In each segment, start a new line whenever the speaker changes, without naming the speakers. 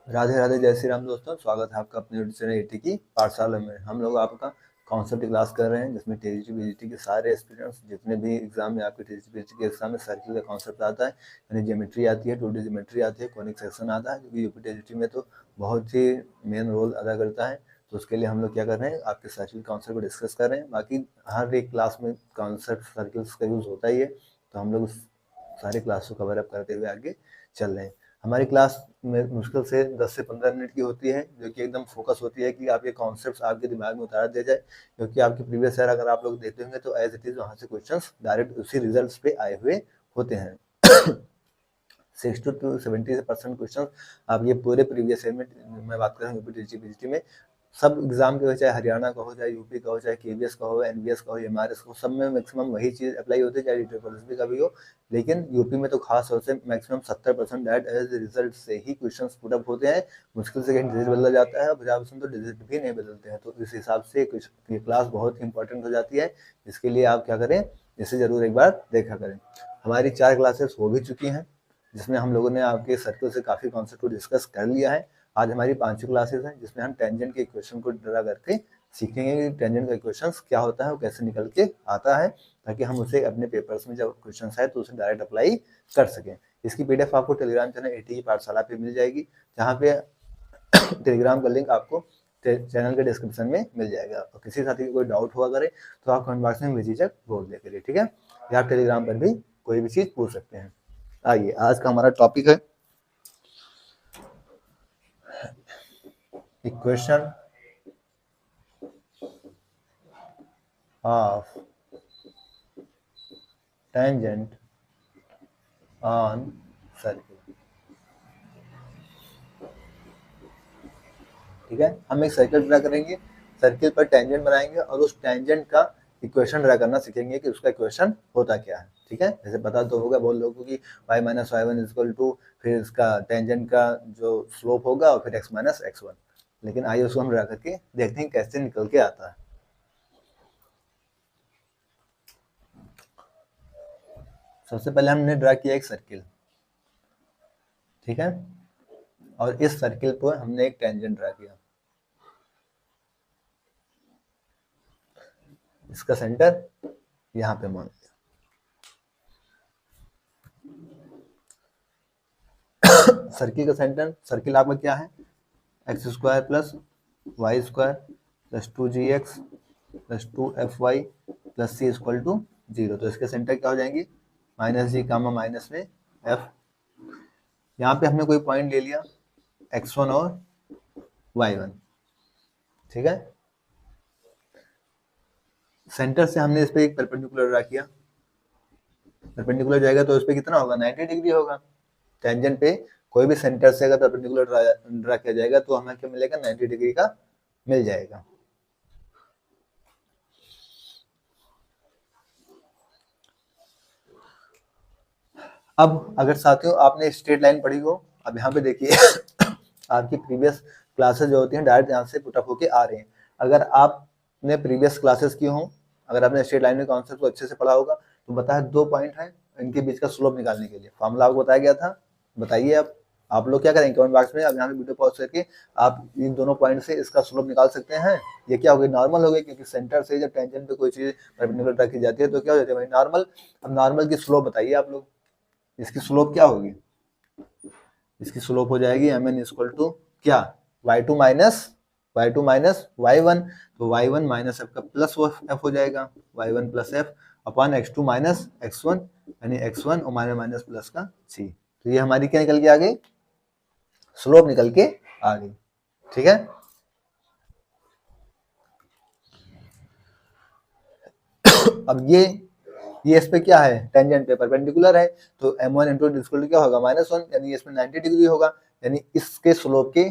राधे राधे, जय श्री राम दोस्तों। स्वागत है आपका अपने यूट्यूब चैनल एटी की पाठशाला में। हम लोग आपका कॉन्सेप्ट क्लास कर रहे हैं जिसमें टीजीटी बीजीटी के सारे एस्पिरेंट्स जितने भी एग्जाम में आपके टीजीटी बीजीटी के एग्जाम में सर्किल का कॉन्सेप्ट आता है, यानी ज्योमेट्री आती है, 2D ज्योमेट्री आती है, कोनिक सेक्शन आता है, क्योंकि यूपी टीजीटी में तो बहुत ही मेन रोल अदा करता है। तो उसके लिए हम लोग क्या कर रहे हैं, आपके सर्किल कॉन्सेप्ट को डिस्कस कर रहे हैं। बाकी हर एक क्लास में कॉन्सेप्ट सर्किल्स का यूज होता ही है, तो हम लोग सारे क्लास को कवर अप करते हुए आगे चल रहे हैं। हमारी क्लास में मुश्किल से 10 से 15 मिनट की होती है, जो कि एकदम फोकस होती है कि आपके कॉन्सेप्ट्स आपके दिमाग में उतार दिया जाए, क्योंकि आपके प्रीवियस ईयर अगर आप लोग देखते होंगे तो एज इट इज वहाँ से क्वेश्चंस डायरेक्ट उसी रिजल्ट्स पे आए हुए होते हैं। 60 to 70% क्वेश्चन आप ये पूरे प्रीवियस ईयर में, मैं बात कर रहा हूँ यूपी टीजीटी में, सब एग्जाम के हो, चाहे हरियाणा का हो, चाहे यूपी का हो, चाहे केवीएस का हो, एनवीएस का हो, एमआरएस का हो, सब में मैक्सिमम वही चीज अप्लाई होती है, चाहे यूपी का भी हो। लेकिन यूपी में तो खास तौर से मैक्सिमम 70% डायरेक्ट एज रिजल्ट से ही क्वेश्चन पुट अप होते हैं। मुश्किल से कहीं डिजिट बदला जाता है, 50% तो डिजिट भी नहीं बदलते हैं। तो इस हिसाब से ये क्लास बहुत ही इंपॉर्टेंट हो जाती है। इसके लिए आप क्या करें, इसे जरूर एक बार देखा करें। हमारी 4 क्लासेस हो भी चुकी हैं, जिसमें हम लोगों ने आपके सर्कल से काफी कॉन्सेप्ट को डिस्कस कर लिया है। आज हमारी 5वीं क्लासेस है, जिसमें हम टेंजेंट के इक्वेशन को ड्रा करके सीखेंगे कि टेंजेंट का इक्वेशन क्या होता है, वो कैसे निकल के आता है, ताकि हम उसे अपने पेपर्स में जब क्वेश्चन आए तो उसे डायरेक्ट अप्लाई कर सकें। इसकी पीडीएफ आपको टेलीग्राम चैनल एटी की पाठशाला पे मिल जाएगी, जहाँ पे टेलीग्राम का लिंक आपको चैनल के डिस्क्रिप्शन में मिल जाएगा। और किसी साथी को कोई डाउट हुआ करे तो आप कमेंट बॉक्स में बेझिझक बोल दे करिए, ठीक है। या आप टेलीग्राम पर भी कोई भी चीज पूछ सकते हैं। आइए, आज का हमारा टॉपिक है equation of tangent on circle. ठीक है, हम एक सर्किल ड्रा करेंगे, सर्किल पर टेंजेंट बनाएंगे और उस टेंजेंट का इक्वेशन ड्रा करना सीखेंगे कि उसका इक्वेशन होता क्या है। ठीक है, जैसे पता तो होगा बहुत लोगों को कि y minus Y one equal to, फिर इसका टेंजेंट का जो स्लोप होगा और फिर x माइनस एक्स वन। लेकिन आइए उसको हम ड्रा करके देखते हैं कैसे निकल के आता है। सबसे पहले हमने ड्रा किया एक सर्किल, ठीक है, और इस सर्किल पर हमने एक टेंजेंट ड्रा किया। इसका सेंटर यहाँ पे मान लिया। सर्किल का सेंटर, सर्किल आपका क्या है, X square plus Y square plus 2gx plus 2fy plus C equal to 0। तो इसके सेंटर क्या हो जाएंगे, माइनस जी कामा माइनस में f। यहाँ पे हमने कोई पॉइंट ले लिया x1 और y1, ठीक है। सेंटर से हमने इस पे एक परपेंडिकुलर ड्रा किया, परपेंडिकुलर जाएगा तो इस पे कितना होगा, 90 डिग्री होगा। टेंजेंट पे कोई भी सेंटर से अगर परपेंडिकुलर ड्रा किया जाएगा तो हमें क्या मिलेगा, 90 डिग्री का मिल जाएगा। अब अगर साथियों आपने स्ट्रेट लाइन पढ़ी हो, अब यहाँ पे देखिए आपकी प्रीवियस क्लासेस जो होती हैं डायरेक्ट यहाँ से पुटअप होके आ रहे हैं। अगर आपने प्रीवियस क्लासेस की हो, अगर आपने स्ट्रेट लाइन में कॉन्सेप्ट को अच्छे से पढ़ा होगा, तो बताया 2 पॉइंट है, इनके बीच का स्लोप निकालने के लिए फॉर्मूला आपको बताया गया था। बताइए अब आप लोग क्या करेंगे कमेंट बॉक्स में, अब यहाँ पे वीडियो पॉज करके आप इन दोनों पॉइंट से इसका स्लोप निकाल सकते हैं। ये क्या हो गई, नॉर्मल हो गई, क्योंकि सेंटर से जब टेंजेंट पे कोई चीज परपेंडिकुलर ड्रा की जाती है तो क्या हो जाता है, नॉर्मल। अब नॉर्मल की स्लोप बताइए आप लोग, इसकी स्लोप क्या होगी, इसकी स्लोप हो जाएगी mn इक्वल टू क्या, y2 माइनस y1। तो y1 माइनस एफ का प्लस एफ हो जाएगा, y1 plus F upon x2 minus x1, यानी x1 और माइनस माइनस प्लस का c। तो ये हमारी क्या निकल के आ गई, स्लोप निकल के आ गई, ठीक है। अब ये इस पे क्या है, टेंजेंट पे परपेंडिकुलर है, तो m1 इंटू इक्वल टू क्या होगा, -1, यानी इसमें 90 डिग्री होगा, यानी इसके स्लोप के,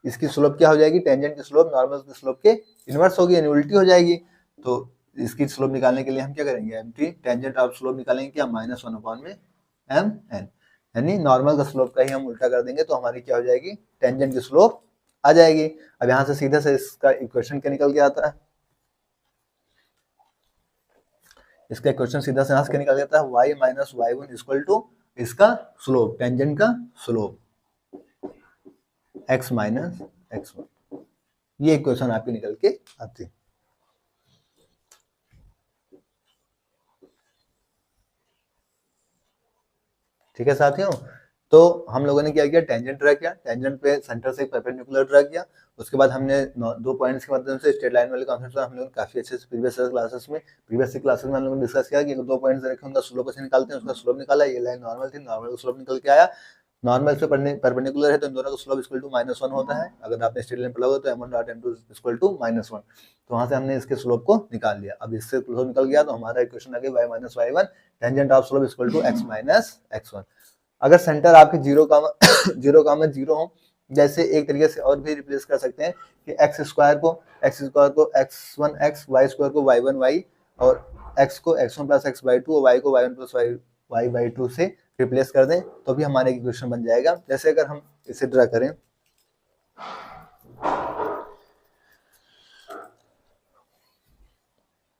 इसकी स्लोप क्या हो जाएगी, टेंजेंट की स्लोप नॉर्मल की स्लोप के इनवर्स होगी, यानी उल्टी हो जाएगी। तो इसकी स्लोप निकालने के लिए हम क्या करेंगे, एमटी टेंजेंट ऑफ स्लोप निकालेंगे क्या, -1 अपॉन में mn, यानी नॉर्मल का स्लोप का ही हम उल्टा कर देंगे तो हमारी क्या हो जाएगी, टेंजेंट की स्लोप आ जाएगी। अब यहाँ से सीधे से इसका इक्वेशन क्या निकल के आता है, इसका इक्वेशन सीधा से यहाँ से निकल जाता है, y minus Y one equal to इसका स्लोप, टेंजेंट का स्लोप। x minus x1। ये इक्वेशन आपकी निकल के आती है। ठीक है साथियों, तो हम लोगों ने क्या किया, टेंजेंट ड्रा किया, टेंजेंट पे सेंटर से एक परपेंडिकुलर ड्रा किया, उसके बाद हमने दो पॉइंट्स के माध्यम से स्ट्रेट लाइन वाले कॉन्सेप्ट हम लोग काफी अच्छे से प्रीवियस क्लासेस में हम लोगों ने डिस्कस किया कि दो पॉइंट्स रखे उनका स्लोप कैसे निकालते हैं, उसका स्लोप निकाला, ये लाइन नॉर्मल थी, नॉर्मल का स्लोप निकल के आया, नॉर्मल से परपेंडिकुलर है तो इन दोनों का स्लोप इक्वल टू -1 होता है। अगर आपने स्ट्रेट लाइन पढ़ा होगा तो m1 dot m2 equal to -1, तो वहां से हमने इसके स्लोप को निकाल लिया। अब इससे स्लोप निकल गया तो हमारा इक्वेशन आ गया y minus y1 tangent of slope equal to x minus x1। अगर सेंटर आपके 0, 0 हो, जैसे एक तरीके से और भी रिप्लेस कर सकते हैं कि x स्क्वायर को x1x, y स्क्वायर को y1y, और x को x1 प्लस x/2 और y को y1 प्लस y/2 से रिप्लेस कर दें तो भी हमारे इक्वेशन बन जाएगा। जैसे अगर हम इसे ड्रा करें,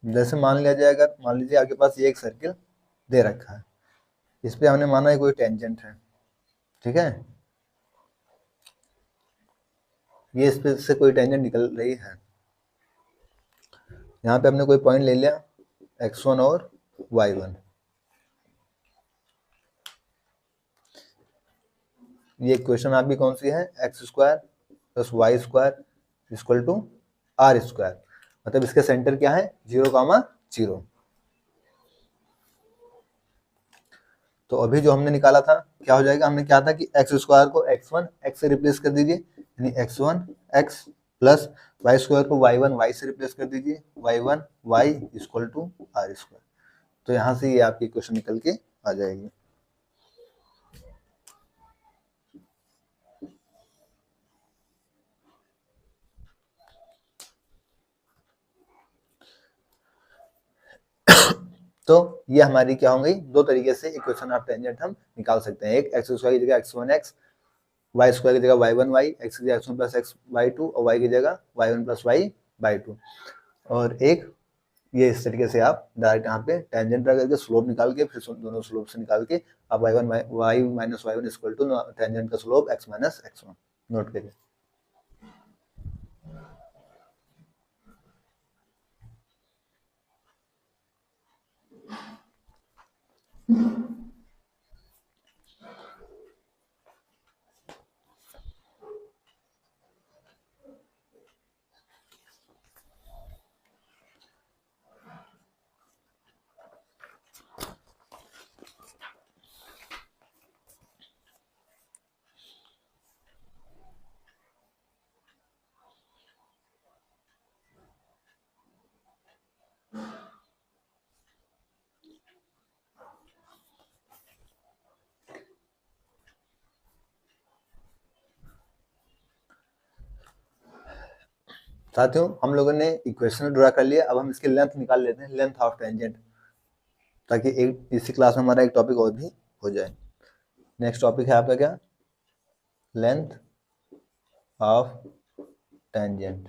जैसे मान लिया जाए, अगर मान लीजिए आपके पास ये एक सर्किल दे रखा है, इस पे हमने माना है कोई टेंजेंट है, ठीक है, ये इस पे से कोई टेंजेंट निकल रही है, यहाँ पे हमने कोई पॉइंट ले लिया x1 और y1, ये इक्वेशन आपकी कौन सी है, X square plus Y square equal to R square, मतलब इसके सेंटर क्या है 0, 0। तो अभी जो हमने निकाला था क्या हो जाएगा, हमने क्या था कि एक्स स्क्वायर को x1 x से रिप्लेस कर दीजिए, यानी x1 x plus Y square को y1 y से रिप्लेस कर दीजिए, y1 y equal to R square. तो यहाँ से ये आपकी इक्वेशन निकल के आ जाएगी। तो ये हमारी क्या हो गई, दो तरीके से इक्वेशन ऑफ टेंजेंट हम निकाल सकते हैं, एक एक्स स्क्वायर की जगह x1x, वाई स्क्वायर की जगह y1y, x की जगह x1 प्लस x/2 और y की जगह y1 प्लस y/2, और एक ये इस तरीके से आप डायरेक्ट यहाँ पे टेंजेंट ड्रा करके स्लोप निकाल के फिर दोनों स्लोप से निकाल के आप y minus y1 equal to tangent का slope x minus x1 note करिए। साथियों हम लोगों ने इक्वेशन ड्रा कर लिया, अब हम इसकी लेंथ निकाल लेते हैं, लेंथ ऑफ टेंजेंट, ताकि एक इसी क्लास में हमारा एक टॉपिक और भी हो जाए। नेक्स्ट टॉपिक है आपका क्या, length of tangent.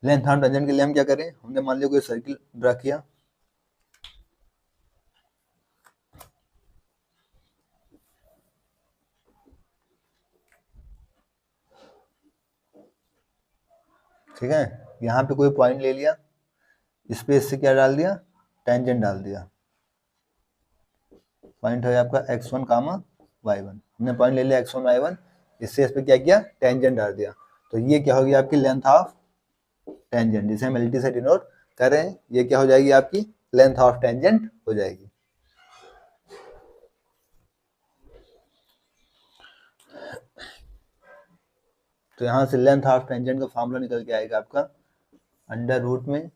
Length of tangent के लिए हम क्या करें, हमने मान लिया कोई सर्किल ड्रा किया, ठीक है, यहाँ पे कोई पॉइंट ले लिया, इस पे इससे क्या डाल दिया, टेंजेंट डाल दिया, पॉइंट है आपका x1 कामा y1, हमने पॉइंट ले लिया x1 y1, इससे इस पे क्या किया, टेंजेंट डाल दिया, तो ये क्या होगी आपकी लेंथ ऑफ टेंजेंट, जिसे हम LT से डिनोट कर रहे हैं, ये क्या हो जाएगी आपकी लेंथ ऑफ टेंजेंट हो जाएगी। तो यहाँ से लेंथ ऑफ टेंजेंट का फॉर्मूला निकल के आएगा आपका अंडर रूट में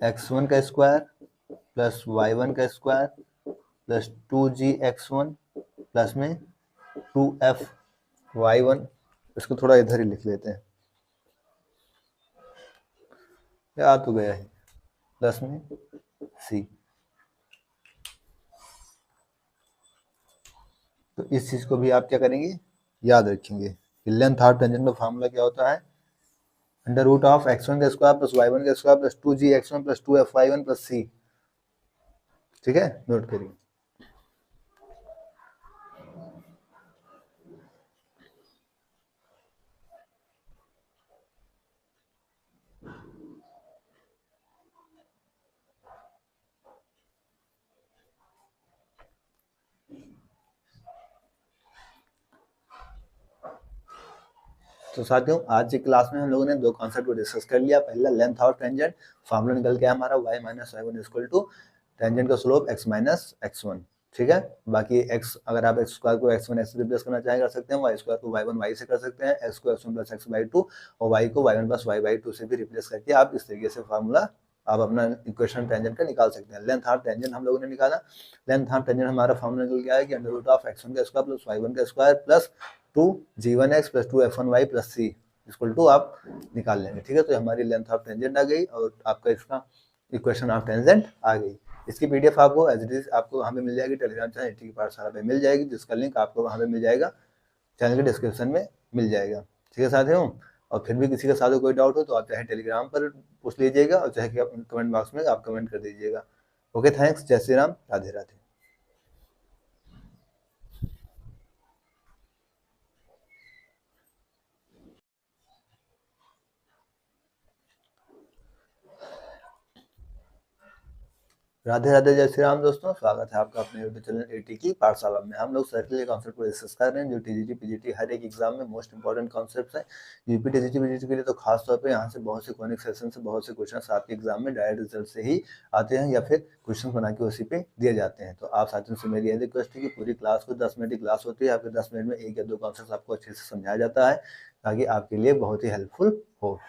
x1 का स्क्वायर प्लस y1 का स्क्वायर प्लस 2gx1 प्लस में 2f(y1), इसको थोड़ा इधर ही लिख लेते हैं, आ तो गया है, प्लस में c। तो इस चीज को भी आप क्या करेंगे, याद रखेंगे। लेंथ हाफ टेंजेंट का फार्मूला क्या होता है, अंडर रूट ऑफ x1 का स्क्वायर प्लस y1 का square plus 2gx1 plus 2fy1 plus c। ठीक है, नोट करिए। तो साथियों, आज की क्लास में हम लोगों ने दो कॉन्सेप्ट को डिस्कस कर लिया। पहला लेंथ ऑफ टेंजेंट, फार्मूला निकल के हमारा y minus y1 equal to tangent का स्लोप x माइनस x1। ठीक है, बाकी x अगर आप x स्क्वायर को x1 x से रिप्लेस करना चाहें कर सकते हैं, y स्क्वायर को y1 y से कर सकते हैं, x को x1 प्लस x बाई 2 और y को y1 प्लस y बाई 2 से भी रिप्लेस करके आप इस तरीके से फार्मूला आप अपना इक्वेशन टेंजेंट का निकाल सकते हैं। लेंथ हाफ टेंजेंट हम लोगों ने निकाला। लेंथ हाफ टेंजेंट हमारा फार्मूला निकल गया है कि अंडर रूट ऑफ x1 का स्क्वायर प्लस y1 का square plus 2g1x plus 2f1y plus c equal to आप निकाल लेंगे। ठीक है, तो हमारी लेंथ ऑफ टेंजेंट आ गई और आपका इसका इक्वेशन ऑफ टेंजेंट आ गई। इसकी पीडीएफ आपको एज इट इज आपको वहाँ पे मिल जाएगी, टेलीग्राम चैनल ईटी की पाठशाला पे मिल जाएगी, जिसका लिंक आपको वहाँ पे मिल जाएगा, चैनल के डिस्क्रिप्शन में मिल जाएगा। ठीक है साथियों, और फिर भी किसी का साथ कोई डाउट हो तो आप चाहे टेलीग्राम पर पूछ लीजिएगा और चाहे कमेंट बॉक्स में आप कमेंट कर दीजिएगा। ओके, थैंक्स, जय श्री राम, राधे राधे। राधे राधे, जय श्री राम दोस्तों, स्वागत है आपका अपने यूट्यूब चैनल एटी की पाठशाला में। हम लोग सर्किल के कॉन्सेप्ट को डिस्कस कर रहे हैं जो टीजीटी पीजीटी हर एक एग्जाम में मोस्ट इंपॉर्टेंट कॉन्सेप्ट है। यूपी टीजीटी पीजीटी के लिए तो खास तौर पे यहाँ से बहुत से कॉनिक सेशन से बहुत से क्वेश्चन आपके एग्जाम में डायरेक्ट रिजल्ट से ही आते हैं या फिर क्वेश्चन बना के उसी पे दिए जाते हैं। तो आप साथियों से मेरी यह रिक्वेस्ट है कि पूरी क्लास को 10 मिनट की क्लास होती है, आपके 10 मिनट में एक या दो कॉन्सेप्ट आपको अच्छे से समझाया जाता है ताकि आपके लिए बहुत ही हेल्पफुल हो।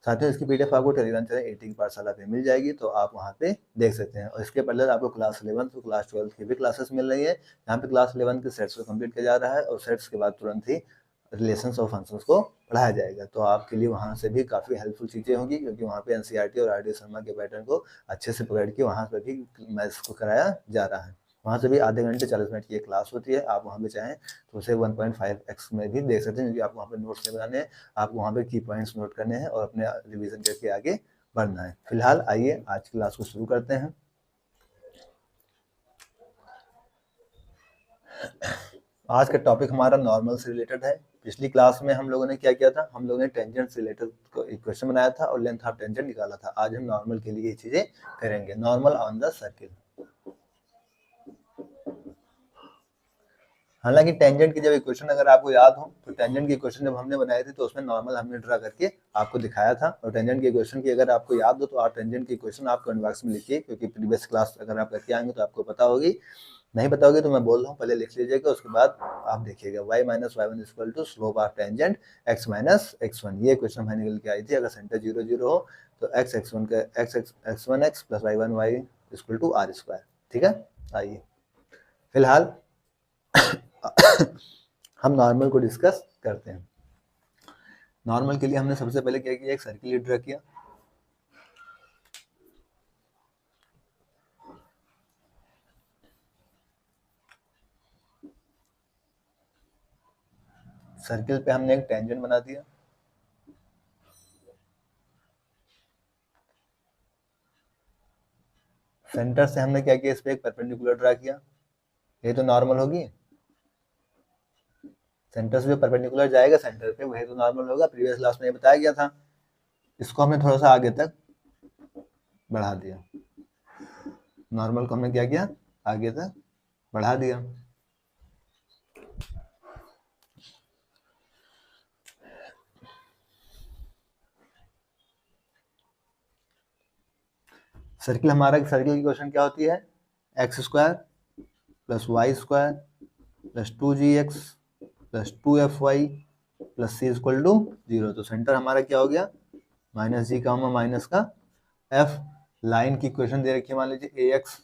साथियों, इसकी पीडीएफ आपको टेलीग्राम चैनल एटी की पाठशाला पे मिल जाएगी, तो आप वहाँ पे देख सकते हैं। और इसके पहले आपको क्लास 11 और क्लास 12 की भी क्लासेस मिल रही है। यहाँ पे क्लास 11 के सेट्स को कंप्लीट किया जा रहा है और सेट्स के बाद तुरंत ही रिलेशंस और फंक्शंस को पढ़ाया जाएगा। तो आपके लिए वहाँ से भी काफ़ी हेल्पफुल चीज़ें होंगी, क्योंकि वहाँ पे एनसीईआरटी और आर.डी. शर्मा के पैटर्न को अच्छे से पकड़ के वहाँ पर भी मैथ्स को कराया जा रहा है। वहाँ से भी आधे घंटे 40 मिनट की एक क्लास होती है। आप वहाँ पे चाहें तो उसे 1.5x में भी देख सकते हैं, क्योंकि आपको वहाँ पे नोट्स नहीं बनाने हैं, आपको वहाँ पे की पॉइंट्स नोट करने हैं और अपने रिवीजन करके आगे बढ़ना है। फिलहाल आइए आज की क्लास को शुरू करते हैं। आज का टॉपिक हमारा नॉर्मल से रिलेटेड है। पिछली क्लास में हम लोगों ने क्या किया था, हम लोगों ने टेंजेंट से रिलेटेड इक्वेशन बनाया था और लेंथ ऑफ टेंजेंट निकाला था। आज हम नॉर्मल के लिए ये चीजें करेंगे, नॉर्मल ऑन द सर्किल। हालांकि टेंजेंट की जब इक्वेशन अगर आपको याद हो तो टेंजेंट की इक्वेशन जब हमने बनाई थी तो उसमें नॉर्मल हमने ड्रा करके आपको दिखाया था। और टेंजेंट की इक्वेशन की अगर आपको याद हो तो आप टेंजेंट की इक्वेशन आप कमेंट बॉक्स में लिखिए, क्योंकि प्रीवियस क्लास अगर आप करके आएंगे तो आपको पता होगी। नहीं पता होगी तो मैं बोल रहा हूँ, पहले लिख लीजिएगा, उसके बाद आप देखिएगा y minus y1 equal to slope of tangent x minus x1। ये क्वेश्चन हमें निकल के आई थी। अगर सेंटर 0 0 हो तो x x1 का x1x plus y1 y equal to r square. ठीक है, आइए फिलहाल हम नॉर्मल को डिस्कस करते हैं। नॉर्मल के लिए हमने सबसे पहले क्या किया, एक सर्किल ड्रा किया। सर्किल पे हमने एक टेंजेंट बना दिया। सेंटर से हमने क्या किया, इस पे एक परपेंडिकुलर ड्रा किया। ये तो नॉर्मल होगी, सेंटर से जो परपेंडिकुलर जाएगा सेंटर पे वही तो नॉर्मल होगा। प्रीवियस क्लास में ये बताया गया था। इसको हमने थोड़ा सा आगे तक बढ़ा दिया। नॉर्मल को हमने क्या किया, आगे तक बढ़ा दिया। सर्किल हमारा सर्किल की क्वेश्चन क्या होती है, X square plus Y square plus 2gx plus 2fy plus c equal to 0। तो सेंटर हमारा क्या हो गया, माइनस जी का माइनस का f। लाइन की इक्वेशन दे रखी है, मान लीजिए ax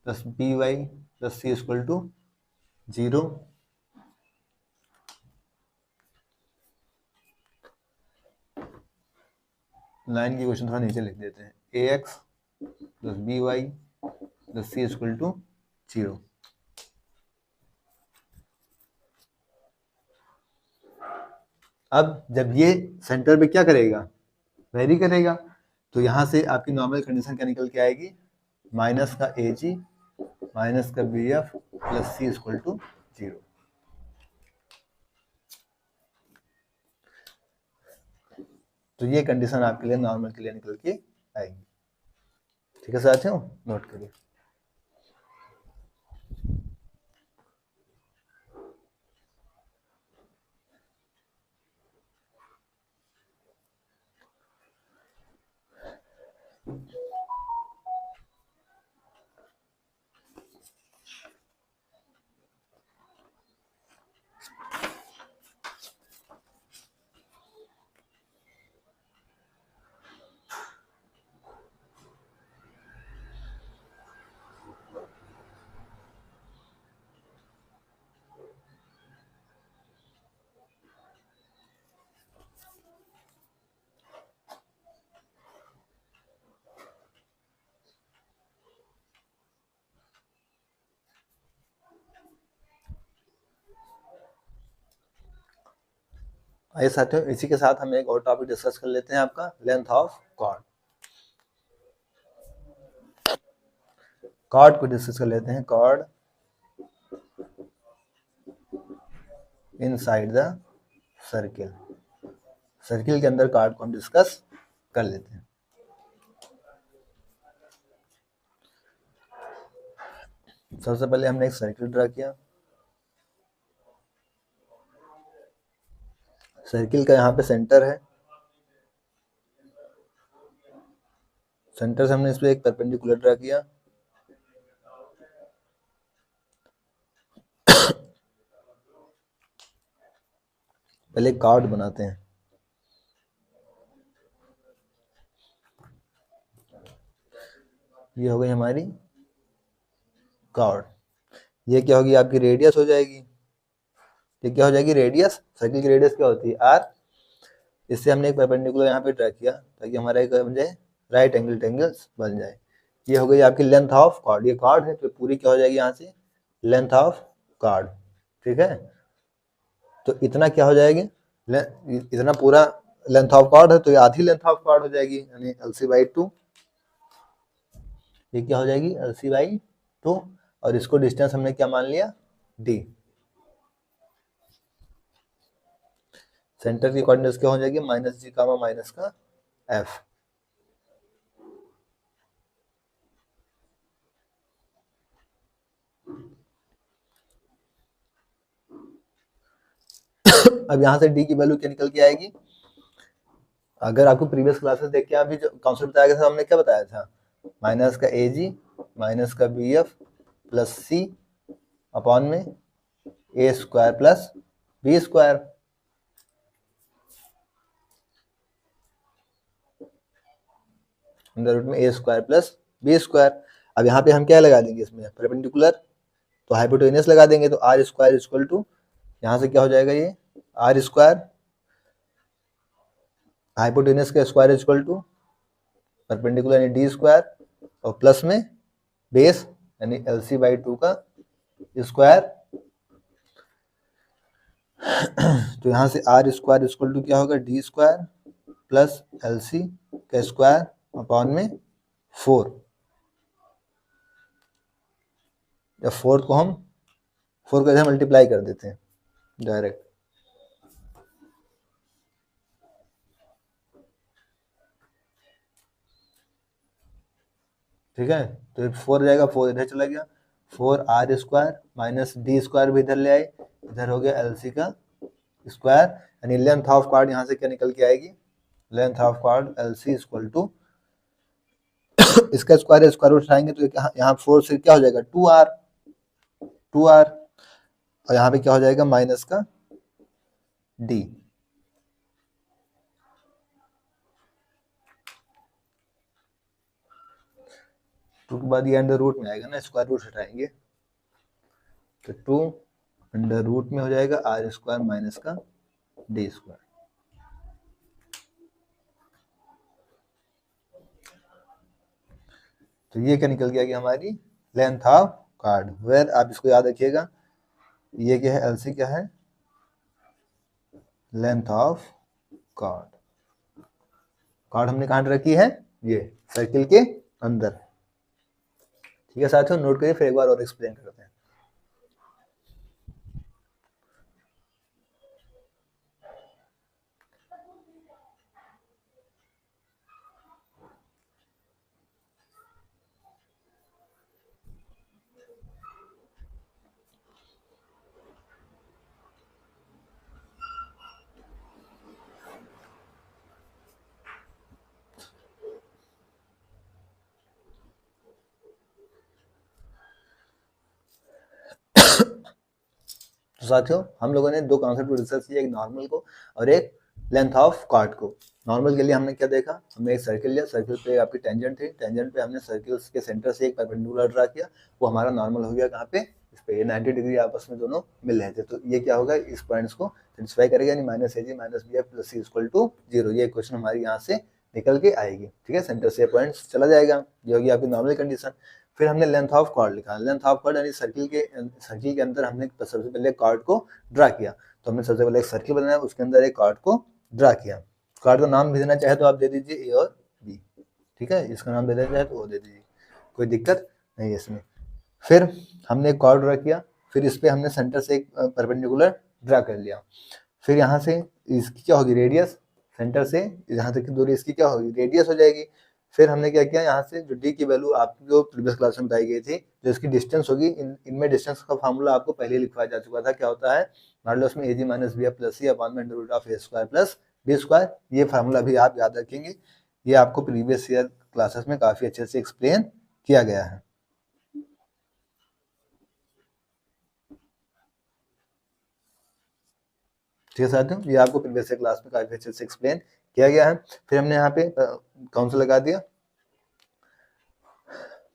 plus by plus c equal to 0। Line की इक्वेशन थोड़ा नीचे लिख देते हैं, ax plus by plus c equal to 0। अब जब ये सेंटर पे क्या करेगा, वेरी करेगा, तो यहाँ से आपकी नॉर्मल कंडीशन क्या निकल के आएगी, माइनस का ए जी माइनस का B F plus C equal to 0। तो ये कंडीशन आपके लिए नॉर्मल के लिए निकल के आएगी। ठीक है साथियों, नोट करिए। आइए साथियों, इसी के साथ हम एक और टॉपिक डिस्कस कर लेते हैं, आपका लेंथ ऑफ कॉर्ड। कॉर्ड को डिस्कस कर लेते हैं, chord inside the circle. Circle के अंदर कॉर्ड को हम डिस्कस कर लेते हैं। सबसे पहले हमने एक सर्किल ड्रा किया। सर्किल का यहाँ पे सेंटर है, सेंटर से हमने इस पे एक परपेंडिकुलर ड्रा किया। पहले कॉर्ड बनाते हैं। ये हो गई हमारी कॉर्ड। ये क्या होगी, आपकी रेडियस हो जाएगी। ये क्या हो जाएगी, रेडियस। सर्किल की रेडियस क्या होती है, आर। इससे हमने एक परपेंडिकुलर यहाँ पे ड्रा किया ताकि हमारा एक बन जाए राइट एंगल ट्रायंगल्स बन जाए। ये हो गई आपकी लेंथ ऑफ कॉर्ड। ये कॉर्ड है तो पूरी क्या हो जाएगी यहाँ से, लेंथ ऑफ कॉर्ड। ठीक है, तो इतना क्या हो जाएगी, इतना पूरा लेंथ ऑफ कॉर्ड है तो ये आधी लेंथ ऑफ कॉर्ड हो जाएगी, यानी LC/2। ये क्या हो जाएगी, LC/2। और इसको डिस्टेंस हमने क्या मान लिया, D। सेंटर की कोऑर्डिनेट्स क्या हो जाएगी, -G, माइनस का F। अब यहाँ से D की वैल्यू क्या निकल के आएगी। अगर आपको प्रीवियस क्लासेस देख के अभी जो कॉन्सेप्ट बताया गया था, हमने क्या बताया था, माइनस का AG माइनस का BF प्लस C अपॉन में A square plus B square. Under root में A square plus B square. अब यहाँ पे हम क्या लगा देंगे, इसमें परपेंडिकुलर, तो हाइपोटेनियस लगा देंगे, तो R स्क्वायर इक्वल टू, यहाँ से क्या हो जाएगा, ये R स्क्वायर हाइपोटेनियस का स्क्वायर इक्वल टू परपेंडिकुलर यानी D स्क्वायर, और प्लस में बेस यानी LC/2 का स्क्वायर। तो यहाँ से R स्क्वायर इक्वल टू क्या होगा, D स्क्वायर प्लस LC का स्क्वायर अपॉन में 4। या 4 को हम 4 को इधर मल्टीप्लाई कर देते हैं डायरेक्ट। ठीक है, तो 4 जाएगा, 4 इधर चला गया, 4R square minus D square भी इधर ले आए, इधर हो गया LC का स्क्वायर, यानी लेंथ ऑफ कॉर्ड यहाँ से क्या निकल के आएगी, length of chord LC equal to, इसका स्क्वायर रूट उठाएंगे तो यहाँ 4 से क्या हो जाएगा, 2R, और यहाँ पे क्या हो जाएगा, माइनस का D। टू के बाद ये अंडर रूट में आएगा ना, स्क्वायर रूट हटाएंगे तो 2 अंडर रूट में हो जाएगा R स्क्वायर माइनस का D स्क्वायर। तो ये क्या निकल गया कि हमारी लेंथ ऑफ कॉर्ड। वेयर आप इसको याद रखिएगा, ये क्या है, LC क्या है, लेंथ ऑफ कॉर्ड। कॉर्ड हमने कहाँ रखी है, ये सर्किल के अंदर। ठीक है साथियों, नोट करिए, फिर एक बार और एक्सप्लेन करते हैं। तो साथियों हम लोगों ने दो कॉन्सेप्ट को डिस्कस किया, एक नॉर्मल को और एक लेंथ ऑफ कॉर्ड को। नॉर्मल के लिए हमने क्या देखा, हमने एक सर्किल लिया, सर्किल पे आपकी टेंजेंट थी, टेंजेंट पे हमने सर्किल के सेंटर से एक परपेंडिकुलर ड्रा किया, वो हमारा नॉर्मल हो गया कहाँ पे, इस पे। ये 90 डिग्री आपस में दोनों मिल रहे थे, तो ये क्या होगा, इस पॉइंट्स को सेटिस्फाई करेगा, यानी minus AG minus BF plus C equal to 0। ये क्वेश्चन हमारी यहाँ से निकल के आएगी। ठीक है, सेंटर से पॉइंट्स चला जाएगा, ये होगी आपकी नॉर्मल कंडीशन। फिर हमने लेंथ ऑफ कॉर्ड लिखा, लेंथ ऑफ कॉर्ड यानी सर्किल के अंदर हमने सबसे पहले कॉर्ड को ड्रा किया। तो हमने सबसे पहले एक सर्किल बनाया, उसके अंदर एक कॉर्ड को ड्रा किया। कॉर्ड का नाम भी देना चाहे तो आप दे दीजिए A और B। ठीक है, इसका नाम दे देना चाहे तो वो दे दीजिए, कोई दिक्कत नहीं है इसमें। फिर हमने एक कॉर्ड ड्रा किया, फिर इस पे हमने सेंटर से एक परपेंडिकुलर ड्रा कर लिया। फिर यहाँ से इसकी क्या होगी, रेडियस, सेंटर से यहाँ तक की दूरी इसकी क्या होगी, रेडियस हो जाएगी। फिर हमने क्या किया, यहाँ से जो डी की वैल्यू आपको जो प्रीवियस क्लास में बताई गई थी, जो इसकी डिस्टेंस होगी, इनमें डिस्टेंस का फार्मूला आपको पहले लिखवाया जा चुका था। क्या होता है, मान लो उसमें AG minus BF plus C upon में under root of A square plus B square. ये फार्मूला भी आप याद रखेंगे, ये आपको प्रीवियस ईयर क्लासेस में काफी अच्छे से एक्सप्लेन किया गया है। ठीक है साथियों, ये आपको प्रीवियस ईयर क्लास में काफी अच्छे से एक्सप्लेन किया गया है। फिर हमने यहाँ पे कौन सा लगा दिया,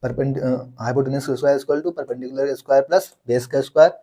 hypotenuse square equal to perpendicular square plus base का स्क्वायर।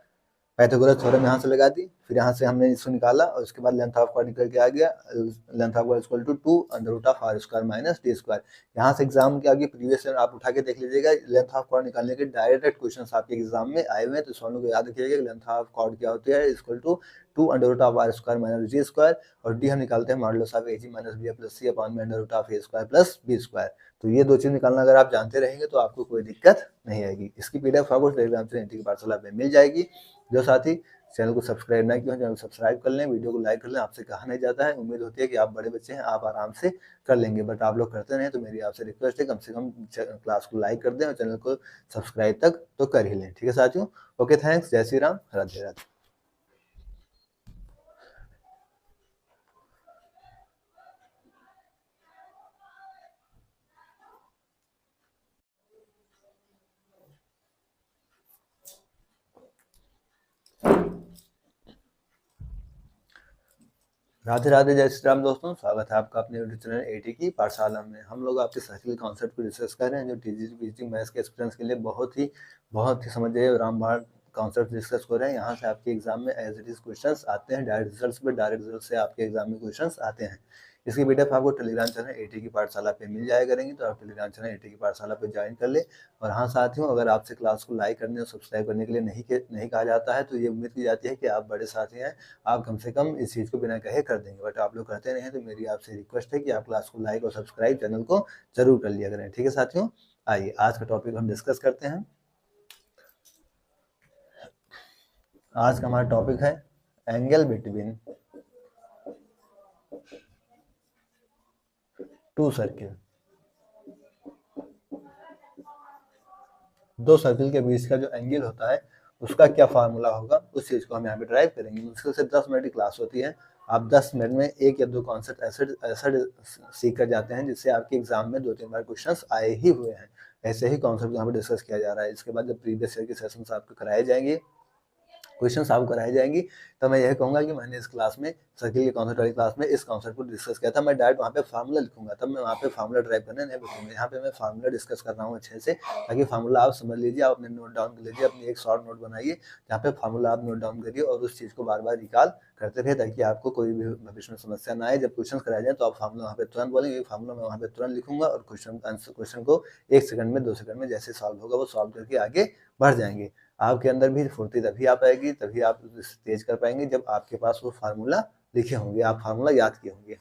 पाइथागोरस थ्योरम यहाँ से लगा दी। फिर यहाँ से हमने इसको निकाला और उसके बाद लेंथ ऑफ कॉर्ड निकल के आ गया, length of chord equal to 2 under root of R square minus D square. यहाँ से एग्जाम के आगे प्रीवियस ईयर आप उठा के देख लीजिएगा, लेंथ ऑफ कॉर्ड निकालने के डायरेक्ट क्वेश्चंस आपके एग्जाम में आए हुए हैं। तो सवालों को याद रखिएगा, लेंथ ऑफ कॉर्ड क्या होती है, equal to 2 under root of R square minus D square, और D हम निकालते हैं modulus of AG minus BF plus C upon में under root of A square plus B square. तो ये दो चीज निकालना अगर आप जानते रहेंगे तो आपको कोई दिक्कत नहीं आएगी। इसकी PDF आपको टेलीग्राम से NT की पाठशाला पे मिल जाएगी। जो साथी चैनल को सब्सक्राइब ना किया, चैनल को सब्सक्राइब कर लें, वीडियो को लाइक कर लें। आपसे कहा नहीं जाता है, उम्मीद होती है कि आप बड़े बच्चे हैं, आप आराम से कर लेंगे, बट आप लोग करते नहीं। तो मेरी आपसे रिक्वेस्ट है, कम से कम क्लास को लाइक कर दें और चैनल को सब्सक्राइब तक तो कर ही लें। ठीक है साथियों, ओके, थैंक्स, जय श्री राम, राधे राधे। राधे राधे, जय श्री राम दोस्तों, स्वागत है आपका अपने यूट्यूब चैनल AT की पाठशाला में। हम लोग आपके सर्किल कॉन्सेप्ट को डिस्कस कर रहे हैं, जो टीचिंग मैथ्स के स्टूडेंट्स के लिए बहुत ही समझिए रामबाण कॉन्सेप्ट डिस्कस हो रहे हैं। यहाँ से आपके एग्जाम में एज इट इज क्वेश्चंस आते हैं, डायरेक्ट रिजल्ट से आपके एग्जाम में क्वेश्चंस आते हैं। इसकी PDF आपको टेलीग्राम चैनल AT की पाठशाला पे मिल जाया करेंगे, तो आप टेलीग्राम चैनल AT की पाठशाला पे ज्वाइन कर ले। और हाँ साथियों, अगर आपसे क्लास को लाइक करने और सब्सक्राइब करने के लिए नहीं कहा जाता है, तो ये उम्मीद की जाती है कि आप बड़े साथी हैं, आप कम से कम इस चीज़ को बिना कहे कर देंगे, बट आप लोग करते नहीं हैं। तो मेरी आपसे रिक्वेस्ट है कि आप क्लास को लाइक और सब्सक्राइब चैनल को जरूर कर लिया करें। ठीक है साथियों, आइए आज का टॉपिक हम डिस्कस करते हैं। आज का हमारा टॉपिक है एंगल बिटवीन टू सर्किल। दो सर्किल के बीच का जो एंगल होता है उसका क्या फार्मूला होगा, उस चीज को हम यहाँ पे ड्राइव करेंगे। मुश्किल से 10 मिनट की क्लास होती है, आप 10 मिनट में एक या दो कॉन्सेप्ट ऐसे सीख कर जाते हैं जिससे आपके एग्जाम में 2-3 बार क्वेश्चंस आए ही हुए हैं। ऐसे ही कॉन्सेप्ट यहाँ पे डिस्कस किया जा रहा है। इसके बाद जब प्रीवियस ईयर के सेशंस आपको कराए जाएंगे, क्वेश्चन आपको कराई जाएंगी, तो मैं यह कहूंगा कि मैंने इस क्लास में सर्किल के कॉन्सेप्ट वाली क्लास में इस कॉन्सेप्ट को डिस्कस किया था। मैं डायरेक्ट वहाँ पे फार्मूला लिखूंगा, तब मैं वहाँ पे फार्मूला ड्राइव करने नहीं बैठूंगा। यहाँ पे मैं फार्मूला डिस्कस कर रहा हूँ अच्छे से, ताकि फार्मूला आप समझ लीजिए, आप अपने नोट डाउन कर लीजिए, अपनी एक शॉर्ट नोट बनाइए जहाँ पे फार्मूला आप नोट डाउन करिए और उस चीज़ को बार बार रिकॉल करते रहे, ताकि आपको कोई भी भविष्य में समस्या ना आए। जब क्वेश्चन कराए जाए तो आप फार्मूला वहाँ पे तुरंत बोलेंगे, फार्मूला मैं वहाँ पे तुरंत लिखूंगा और क्वेश्चन को 1 सेकंड में 2 सेकंड में जैसे सॉल्व होगा वो सॉल्व करके आगे बढ़ जाएंगे। आपके अंदर भी फुर्ती तभी आ पाएगी, तभी आप तेज कर पाएंगे जब आपके पास वो फार्मूला लिखे होंगे, आप फार्मूला याद किए होंगे।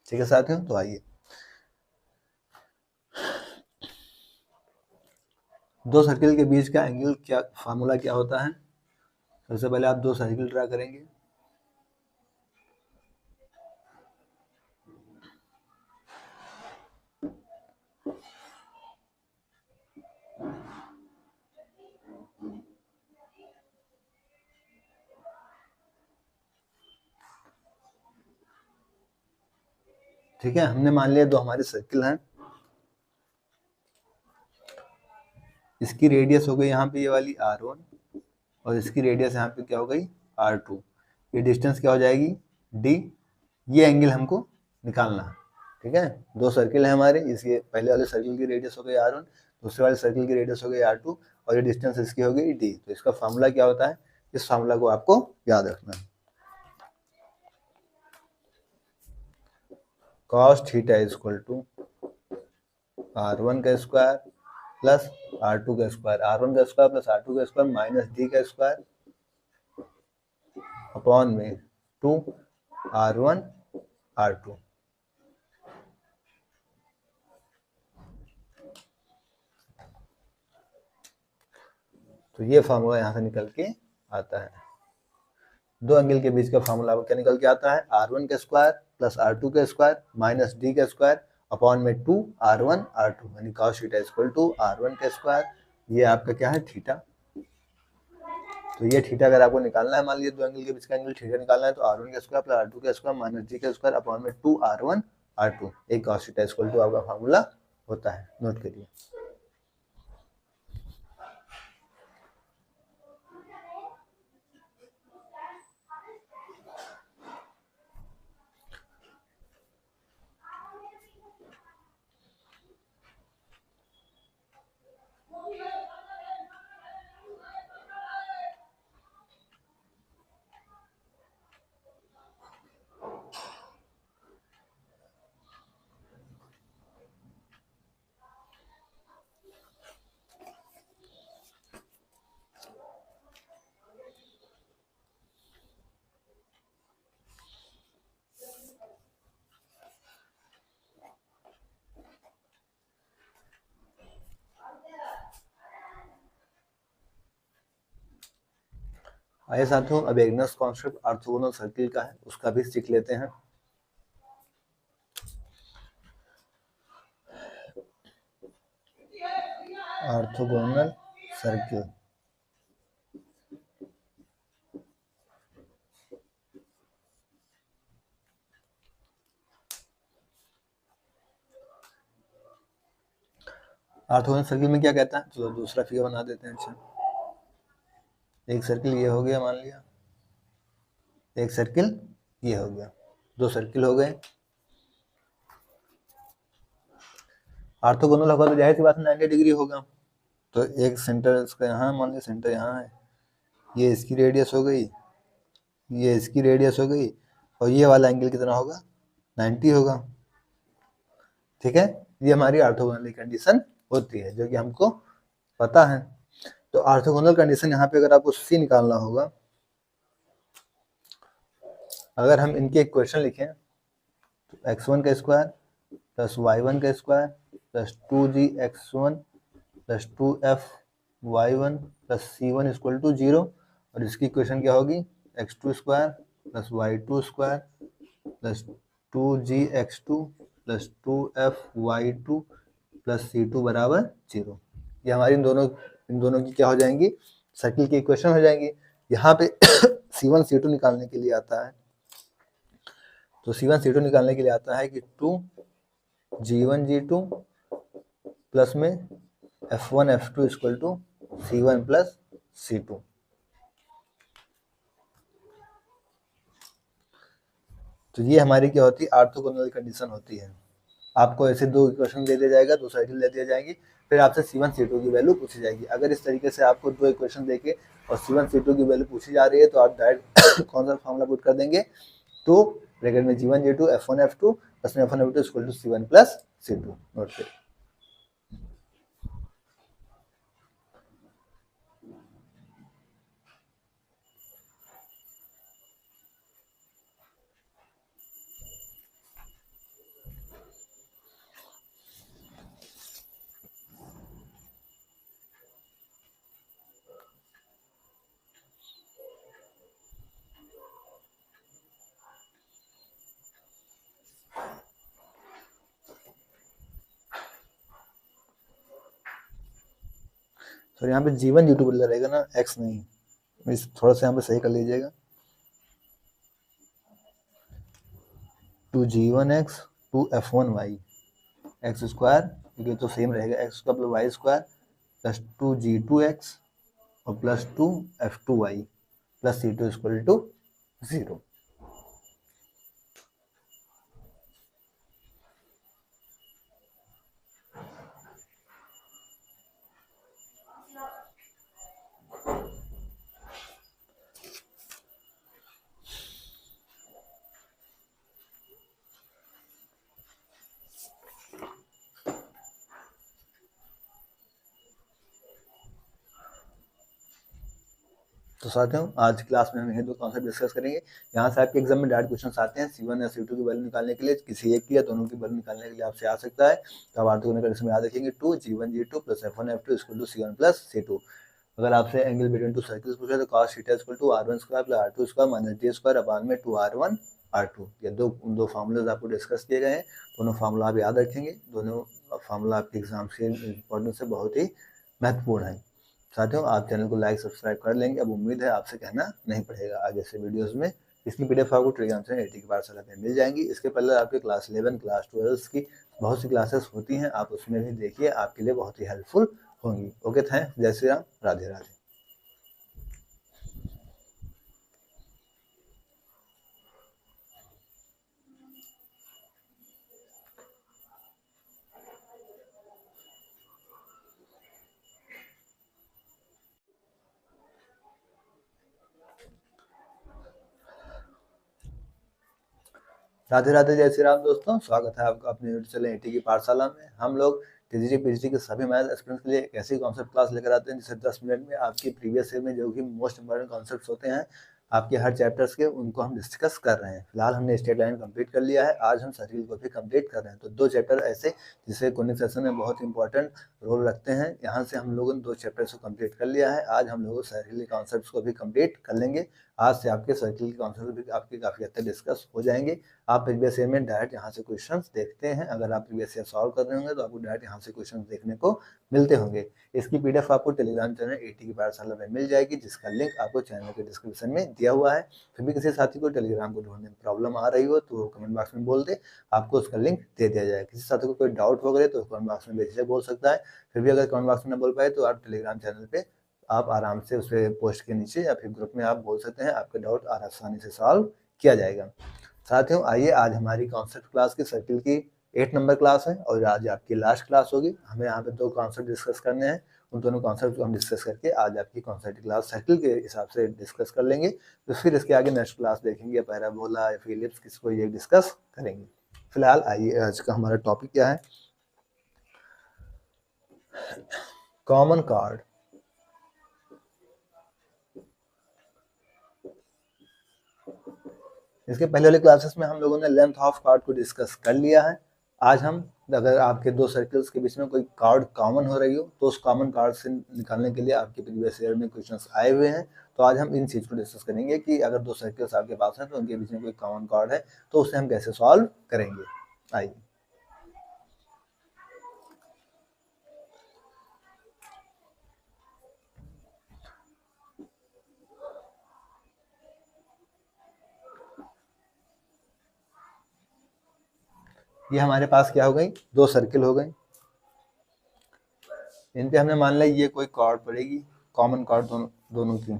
ठीक है साथियों, तो आइए दो सर्किल के बीच का एंगल क्या, फार्मूला क्या होता है। सबसे पहले आप दो सर्किल ड्रा करेंगे। ठीक है, हमने मान लिया दो हमारे सर्किल हैं। इसकी रेडियस हो गई यहाँ पे ये वाली r1 और इसकी रेडियस यहाँ पे क्या हो गई r2। ये डिस्टेंस क्या हो जाएगी d। ये एंगल हमको निकालना है। ठीक है, दो सर्किल है हमारे, इसके पहले वाले सर्किल की रेडियस हो गई r1, दूसरे वाले सर्किल की रेडियस हो गई r2 और ये डिस्टेंस इसकी हो गई d। तो इसका फार्मूला क्या होता है, इस फार्मूला को आपको याद रखना है। cos theta equal to r1 का स्क्वायर प्लस r2 का स्क्वायर, r1 का स्क्वायर प्लस r2 का स्क्वायर माइनस d का स्क्वायर अपॉन में 2 r1 r2। तो ये फार्मूला यहाँ से निकल के आता है। दो एंगल के बीच का फार्मूला क्या निकल के आता है, r1 का स्क्वायर प्लस r2 का स्क्वायर माइनस d का स्क्वायर अपॉन में 2 r1 r2 यानी cos theta equal to r1 का स्क्वायर, ये आपका क्या है थीटा। तो ये थीटा अगर आपको निकालना है, मान लीजिए दो एंगल के बीच का एंगल थीटा निकालना है, तो r1 का स्क्वायर प्लस r2 का स्क्वायर माइनस d का स्क्वायर अपॉन में 2 r1 r2 एक cos थीटा इक्वल टू आपका फार्मूला होता है, नोट करिए। आइए साथियों, अब एक नेक्स्ट कॉन्सेप्ट ऑर्थोगोनल सर्किल का है, उसका भी सीख लेते हैं। ऑर्थोगोनल सर्किल, ऑर्थोगोनल सर्किल में क्या कहता है, चलो दूसरा फिगर बना देते हैं। अच्छा, एक सर्किल ये हो गया मान लिया, एक सर्किल ये हो गया, दो सर्किल हो गए। ऑर्थोगोनल होगा तो जाहिर सी बात 90 डिग्री होगा। तो एक सेंटर इसका यहाँ, मान लिया सेंटर यहाँ है, ये इसकी रेडियस हो गई, ये इसकी रेडियस हो गई और ये वाला एंगल कितना होगा 90 होगा। ठीक है, ये हमारी ऑर्थोगोनल कंडीशन होती है जो कि हमको पता है। तो ऑर्थोगोनल कंडीशन यहाँ पे अगर आपको सी निकालना होगा, अगर हम इनके इक्वेशन लिखें तो x1 का स्क्वायर प्लस y1 का square plus 2gx1 plus 2f(y1) plus c1 equal to 0 और इसकी इक्वेशन क्या होगी x2 square plus y2 square plus 2gx2 plus 2f(y2) plus c2 बराबर 0। ये हमारी इन दोनों की क्या हो जाएंगी, सर्किल की इक्वेशन हो जाएंगी। यहाँ पे c1 c2 निकालने के लिए आता है, तो c1 c2 निकालने के लिए आता है कि 2g1 g2 प्लस में f1 f2 equal to c1 plus c2। तो ये हमारी क्या होती है, ऑर्थोगोनल कंडीशन होती है। आपको ऐसे दो इक्वेशन दे दिया जाएगा, दो सर्किल दे दिया जाएंगी, फिर आपसे c1 c2 की वैल्यू पूछी जाएगी। अगर इस तरीके से आपको दो इक्वेशन देके और c1 c2 की वैल्यू पूछी जा रही है तो आप डायरेक्ट कौन सा फॉर्मूला पुट कर देंगे, तो ब्रैकेट में g1 g2 f1 f2 plus में f1 f2 equal to c1 plus c2। Note करिए। तो यहाँ पे G1 G2 बदला रहेगा ना, x नहीं। इस थोड़ा सा यहाँ पे सही कर लीजिएगा, 2G1x 2F1y एक्स स्क्वायर, क्योंकि तो सेम रहेगा, X square plus Y square plus 2G2x और plus 2F2y plus C2 equal to 0। तो साथियों आज क्लास में हम ये दो कॉन्सेप्ट डिस्कस करेंगे। यहाँ से आपके एग्जाम में डायरेक्ट क्वेश्चन आते हैं C1 या C2 की वैल्यू निकालने के लिए, किसी एक की या दोनों की वैल्यू निकालने के लिए आपसे आ सकता है। तो आप आर्टिकल कंडीशन में याद रखेंगे 2G1 G2 plus F1 F2 equal to C1 plus C2। अगर आपसे एंगल बिटवीन टू सर्कल्स पूछे तो cos theta equal to R1 square plus R2 square minus D square upon में 2R1 R2। ये दो फार्मूलाज आपको डिस्कस किए गए हैं, दोनों फार्मूला आप याद रखेंगे। दोनों फार्मूला आपके एग्जाम से इंपॉर्टेंस से बहुत ही महत्वपूर्ण है। साथियों आप चैनल को लाइक सब्सक्राइब कर लेंगे, अब उम्मीद है आपसे कहना नहीं पड़ेगा आगे से वीडियोस में। इसकी पीडीएफ आपको टेलीग्राम चैनल AT की पाठशाला में मिल जाएंगी। इसके पहले आपके क्लास 11 क्लास 12 की बहुत सी क्लासेस होती हैं, आप उसमें भी देखिए, आपके लिए बहुत ही हेल्पफुल होंगी। ओके, थैंक्स, जय श्री राम, राधे राधे। राधे राधे, जय श्री राम दोस्तों, स्वागत है आपका अपने यूट्यूब चैनल AT की पाठशाला में। हम लोग TGT PGT के सभी मैथ एस्पिरेंट्स के लिए एक ऐसी कॉन्सेप्ट क्लास लेकर आते हैं जिससे 10 मिनट में आपकी प्रीवियस ईयर में जो भी मोस्ट इंपॉर्टेंट कॉन्सेप्ट्स होते हैं आपके हर चैप्टर्स के, उनको हम डिस्कस कर रहे हैं। फिलहाल हमने स्ट्रेट लाइन कंप्लीट कर लिया है, आज हम सर्किल को भी कंप्लीट कर रहे हैं। तो दो चैप्टर ऐसे जिससे कॉनिक सेक्शन में बहुत इंपॉर्टेंट रोल रखते हैं, यहाँ से हम लोगों ने दो चैप्टर्स को कंप्लीट कर लिया है। आज हम लोग सर्किल के कॉन्सेप्ट्स को भी कंप्लीट कर लेंगे। आज से आपके सर्किल के कॉन्सेप्ट भी आपके काफ़ी हद तक डिस्कस हो जाएंगे। आप प्रीवियस ईयर में डायरेक्ट यहाँ से क्वेश्चंस देखते हैं, अगर आप प्रीवियस ईयर सॉल्व कर रहे होंगे तो आपको डायरेक्ट यहाँ से क्वेश्चंस देखने को मिलते होंगे। इसकी पीडीएफ आपको टेलीग्राम चैनल AT की पाठशाला में मिल जाएगी, जिसका लिंक आपको चैनल के डिस्क्रिप्शन में दिया हुआ है। फिर भी किसी साथी को टेलीग्राम को ढूंढने में प्रॉब्लम आ रही हो तो कमेंट बॉक्स में बोल दे, आपको उसका लिंक दे दिया जाए। किसी साथी को कोई डाउट वगैरह तो कमेंट बॉक्स में बेझिझक बोल सकता है। फिर भी अगर कमेंट बॉक्स में न बोल पाए तो आप टेलीग्राम चैनल पे आप आराम से उस पोस्ट के नीचे या फिर ग्रुप में आप बोल सकते हैं, आपका डाउट आसानी से सॉल्व किया जाएगा। साथियों आइए, आज हमारी कॉन्सेप्ट क्लास की सर्किल की 8 नंबर क्लास है और आज आपकी लास्ट क्लास होगी। हमें यहाँ पे दो कॉन्सेप्ट डिस्कस करने हैं, उन दोनों कॉन्सेप्ट को हम डिस्कस करके आज आपकी कॉन्सेप्ट क्लास सर्किल के हिसाब से डिस्कस कर लेंगे। तो फिर इसके आगे नेक्स्ट क्लास देखेंगे, पैराबोला या फिर इलिप्स, किसको ये डिस्कस करेंगे। फिलहाल आइए, आज का हमारा टॉपिक क्या है, कॉमन कार्ड। इसके पहले वाले क्लासेस में हम लोगों ने लेंथ ऑफ कार्ड को डिस्कस कर लिया है। आज हम, अगर आपके दो सर्कल्स के बीच में कोई कार्ड कॉमन हो रही हो तो उस कॉमन कार्ड से निकालने के लिए आपके प्रीवियस ईयर में क्वेश्चंस आए हुए हैं। तो आज हम इन चीज़ को डिस्कस करेंगे कि अगर दो सर्कल्स आपके पास हैं तो उनके बीच में कोई कॉमन कार्ड है तो उसे हम कैसे सॉल्व करेंगे। आइए, ये हमारे पास क्या हो गई, दो सर्किल हो गई। इन पे हमने मान लिया ये कोई कार्ड पड़ेगी, कॉमन कार्ड दोनों की।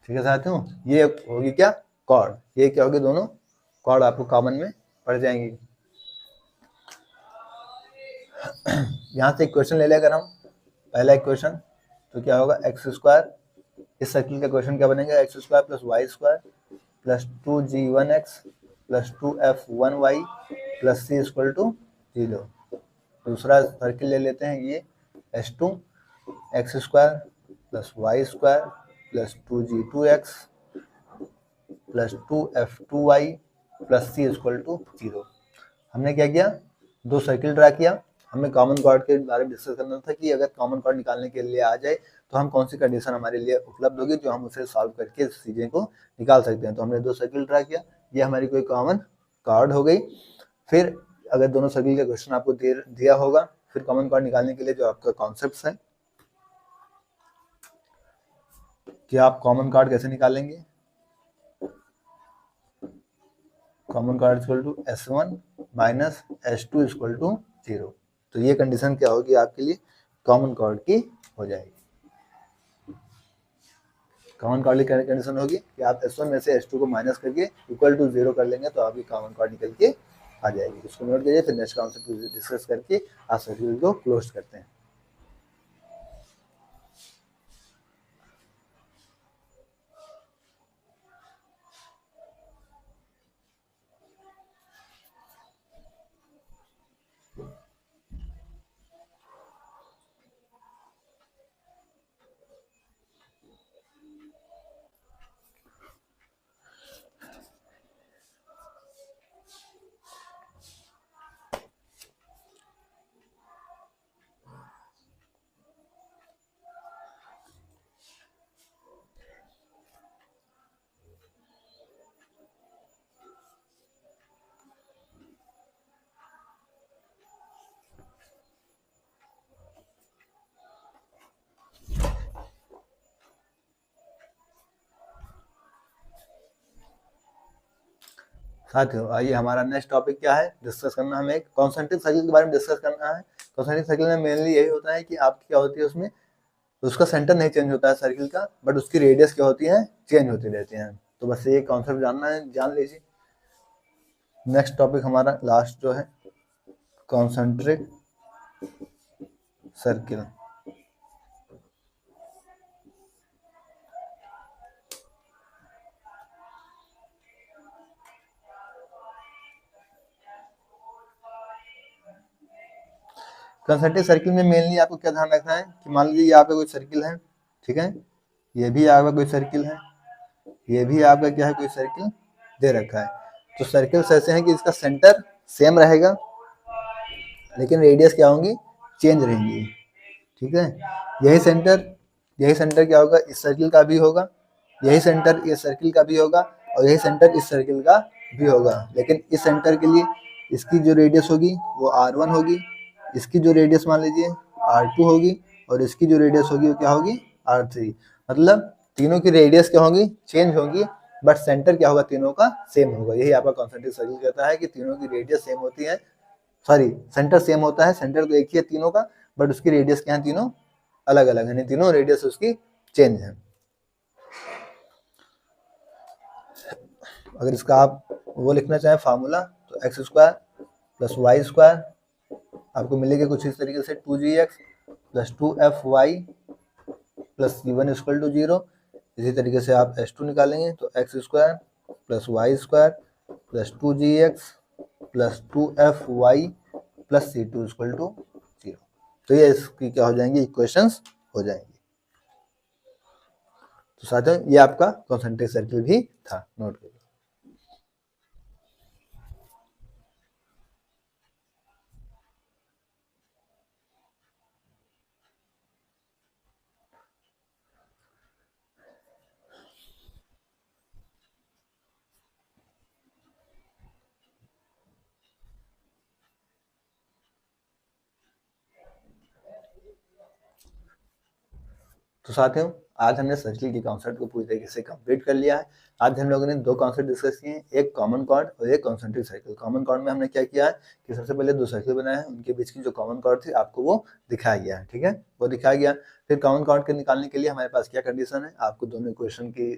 ठीक है साथियों, ये होगी क्या, कॉर्ड। ये क्या होगी, दोनों कॉर्ड आपको कॉमन में पड़ जाएंगी। यहाँ से एक क्वेश्चन ले लेकर हम, पहला एक क्वेश्चन तो क्या होगा, एक्स स्क्वायर, इस सर्किल का क्वेश्चन क्या बनेगा, X square plus Y square plus 2G1x plus 2F1y plus C equal to 0। दूसरा सर्किल ले लेते हैं, ये S2 X square plus Y square plus 2G2x plus 2F2y plus C equal to 0। हमने क्या किया, दो सर्किल ड्रा किया। हमें कॉमन कार्ड के बारे में डिस्कस करना था कि अगर कॉमन कार्ड निकालने के लिए आ जाए तो हम कौन सी कंडीशन हमारे लिए उपलब्ध होगी जो हम उसे सॉल्व करके चीज़ें को निकाल सकते हैं। तो हमने 2 सर्किल ड्रा किया, ये हमारी कोई कॉमन कॉर्ड हो गई। फिर अगर दोनों सर्किल का क्वेश्चन आपको दिया होगा, फिर कॉमन कॉर्ड निकालने के लिए जो आपका कॉन्सेप्ट है कि आप कॉमन कॉर्ड कैसे निकालेंगे। Common chord equal to S1 minus S2 equal to 0। तो ये कंडीशन क्या होगी आपके लिए कॉमन कॉर्ड की हो जाएगी। कॉमन कॉर्ड की कंडीशन होगी कि आप S1 में से S2 को माइनस करके इक्वल टू 0 कर लेंगे तो आपकी कॉमन कॉर्ड निकल के आ जाएगी। इसको नोट कीजिए, फिर नेक्स्ट कॉन्सेप्ट डिस्कस करके आप सर्किल को क्लोज करते हैं। साथियों आइए हमारा नेक्स्ट टॉपिक क्या है डिस्कस करना, हमें कॉन्सेंट्रिक सर्किल के बारे में डिस्कस करना है। कॉन्सेंट्रिक सर्किल में मेनली यही होता है कि आपकी क्या होती है, उसमें उसका सेंटर नहीं चेंज होता है सर्किल का, बट उसकी रेडियस क्या होती है चेंज होती रहती है। तो बस ये कॉन्सेप्ट जानना है, जान लीजिए। नेक्स्ट टॉपिक हमारा लास्ट जो है कॉन्सेंट्रिक सर्किल। कंसेंट्रिक सर्किल में मेनली आपको क्या ध्यान रखना है कि मान लीजिए यहाँ पे कोई सर्किल है, ठीक है, ये भी आपका कोई सर्किल है, ये भी आपका क्या है कोई सर्किल दे रखा है। तो सर्किल्स ऐसे हैं कि इसका सेंटर सेम रहेगा लेकिन रेडियस क्या होंगी चेंज रहेंगी, ठीक है। यही सेंटर क्या होगा इस सर्किल का भी होगा, यही सेंटर इस सर्किल का भी होगा और यही सेंटर इस सर्किल का भी होगा। लेकिन इस सेंटर के लिए इसकी जो रेडियस होगी वो R1 होगी, इसकी जो रेडियस मान लीजिए R2 होगी और इसकी जो रेडियस होगी वो क्या होगी R3। मतलब तीनों की रेडियस क्या होगी चेंज होगी, बट सेंटर क्या होगा तीनों का सेम होगा। यही आपका कॉन्सेंट्रिक सर्किल कहता है कि तीनों की रेडियस सेम होती है, सॉरी सेंटर सेम होता है, सेंटर तो एक ही है तीनों का, बट उसकी रेडियस क्या है तीनों अलग अलग है, तीनों रेडियस उसकी चेंज है। अगर इसका आप वो लिखना चाहें फार्मूला तो X square plus Y square आपको मिलेगा कुछ इस तरीके से 2gx plus 2fy plus c1 equal to 0। इसी तरीके से आप s2 निकालेंगे तो X square plus Y square plus 2gx plus 2fy plus c2 equal to 0। तो ये इसकी क्या हो जाएंगी इक्वेशंस हो जाएंगी। तो साथियों ये आपका कॉन्सेंट्रिक सर्किल भी था, नोट करिए। तो साथियों आज हमने सर्किल के कॉन्सेप्ट को पूरी तरीके से कंप्लीट कर लिया है। आज हम लोगों ने दो कॉन्सेप्ट डिस्कस किए हैं, एक कॉमन कॉर्ड और एक कॉन्सेंट्रिक सर्किल। कॉमन कॉर्ड में हमने क्या किया है कि सबसे पहले दो सर्किल बनाए हैं, उनके बीच की जो कॉमन कॉर्ड थी आपको वो दिखाया गया है, ठीक है, वो दिखाया गया। फिर कॉमन कॉर्ड के निकालने के लिए हमारे पास क्या कंडीशन है, आपको दोनों इक्वेशन की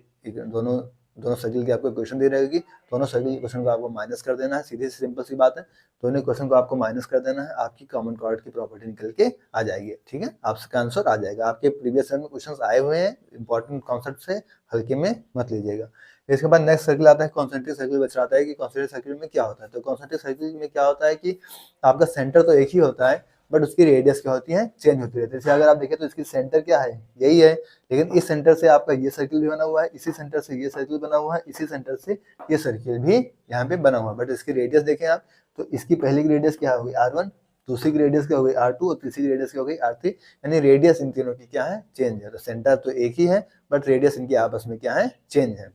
दोनों सर्किल की आपको इक्वेशन दी रहेगी, दोनों सर्किल इक्वेशन को आपको माइनस कर देना है, सीधी सिंपल सी बात है। दोनों इक्वेशन को आपको माइनस कर देना है, आपकी कॉमन कॉर्ड की प्रॉपर्टी निकल के आ जाएगी, ठीक है, आपका आंसर आ जाएगा। आपके प्रीवियस ईयर में क्वेश्चंस आए हुए हैं, इंपॉर्टेंट कॉन्सेप्ट से हल्के में मत लीजिएगा। इसके बाद नेक्स्ट सर्किल आता है कॉन्सेंट्रिक सर्किल। बच आता है कि कॉन्सेंट्रिक सर्किल में क्या होता है। तो कॉन्सेंट्रिक सर्किल में क्या होता है कि आपका सेंटर तो एक ही होता है बट उसकी रेडियस क्या होती है चेंज होती रहती है। जैसे अगर आप देखें तो इसकी सेंटर क्या है यही है, लेकिन इस सेंटर से आपका ये सर्किल भी बना हुआ है, इसी सेंटर से ये सर्किल बना हुआ है, इसी सेंटर से ये सर्किल भी यहाँ पे बना हुआ है, बट इसकी रेडियस देखें आप तो इसकी पहले की रेडियस क्या होगी R1, दूसरी की रेडियस क्या हो गई R2 और तीसरी की रेडियस क्या हो गई R3, यानी रेडियस इन तीनों की क्या है चेंज है। तो सेंटर तो एक ही है बट रेडियस इनकी आपस में क्या है चेंज है।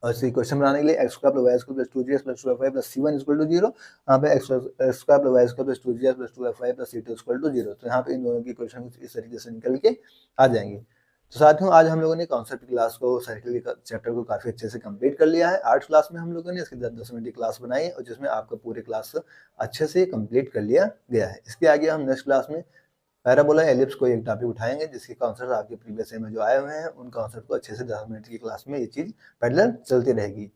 और इसी क्वेश्चन बनाने के लिए x square plus Y square plus 2gx plus 2fy plus c1 equal to 0, यहाँ पे x square plus Y square plus 2gx plus 2fy plus c2 equal to 0। तो यहाँ पे इन दोनों की क्वेश्चन कुछ इस तरीके से निकल के आ जाएंगे। तो साथियों आज हम लोगों ने कॉन्सेप्ट क्लास को सर्किल के चैप्टर को काफी अच्छे से कंप्लीट कर लिया है। 8 क्लास में हम लोगों ने इसकी 10 मिनट की क्लास बनाई और जिसमें आपका पूरे क्लास अच्छे से कंप्लीट कर लिया गया है। इसके आगे हम नेक्स्ट क्लास में पैराबोला एलिप्स को एक टॉपिक उठाएंगे जिसके कॉन्सेप्ट आपके प्रीवियस में जो आए हुए हैं उन कॉन्सेप्ट को अच्छे से 10 मिनट की क्लास में ये चीज पैरेलल चलती रहेगी।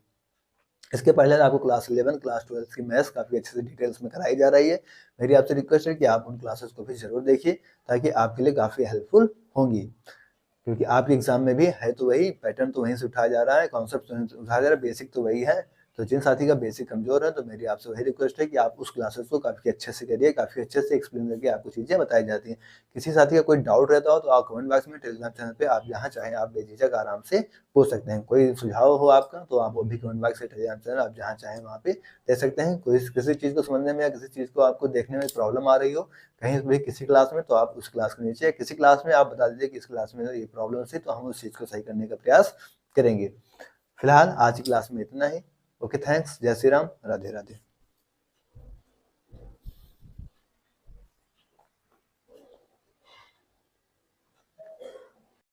इसके पहले आपको क्लास 11 क्लास 12 की मैथ्स काफ़ी अच्छे से डिटेल्स में कराई जा रही है। मेरी आपसे रिक्वेस्ट है कि आप उन क्लासेस को भी ज़रूर देखिए ताकि आपके लिए काफ़ी हेल्पफुल होंगी, क्योंकि आपके एग्जाम में भी है तो वही पैटर्न तो वहीं से उठाया जा रहा है, कॉन्सेप्ट तो वहीं से उठाया जा रहा है, बेसिक तो वही है। तो जिन साथी का बेसिक कमजोर है तो मेरी आपसे वही रिक्वेस्ट है कि आप उस क्लासेस को काफ़ी अच्छे से करिए, काफ़ी अच्छे से एक्सप्लेन करके आपको चीज़ें बताई जाती हैं। किसी साथी का कोई डाउट रहता हो तो आप कमेंट बॉक्स में टेलीग्राम चैनल पे आप जहाँ चाहें आप बेझिझक आराम से पूछ सकते हैं। कोई सुझाव हो आपका तो आप वो भी कमेंट बॉक्स से टेलीग्राम चैनल आप जहाँ चाहें वहाँ पे दे सकते हैं। कोई किसी चीज़ को समझने में या किसी चीज़ को आपको देखने में प्रॉब्लम आ रही हो कहीं भी किसी क्लास में, तो आप उस क्लास के नीचे किसी क्लास में आप बता दीजिए कि इस क्लास में ये प्रॉब्लम थी, तो हम उस चीज़ को सही करने का प्रयास करेंगे। फिलहाल आज की क्लास में इतना ही। Okay, thanks. जय श्री राम, राधे राधे।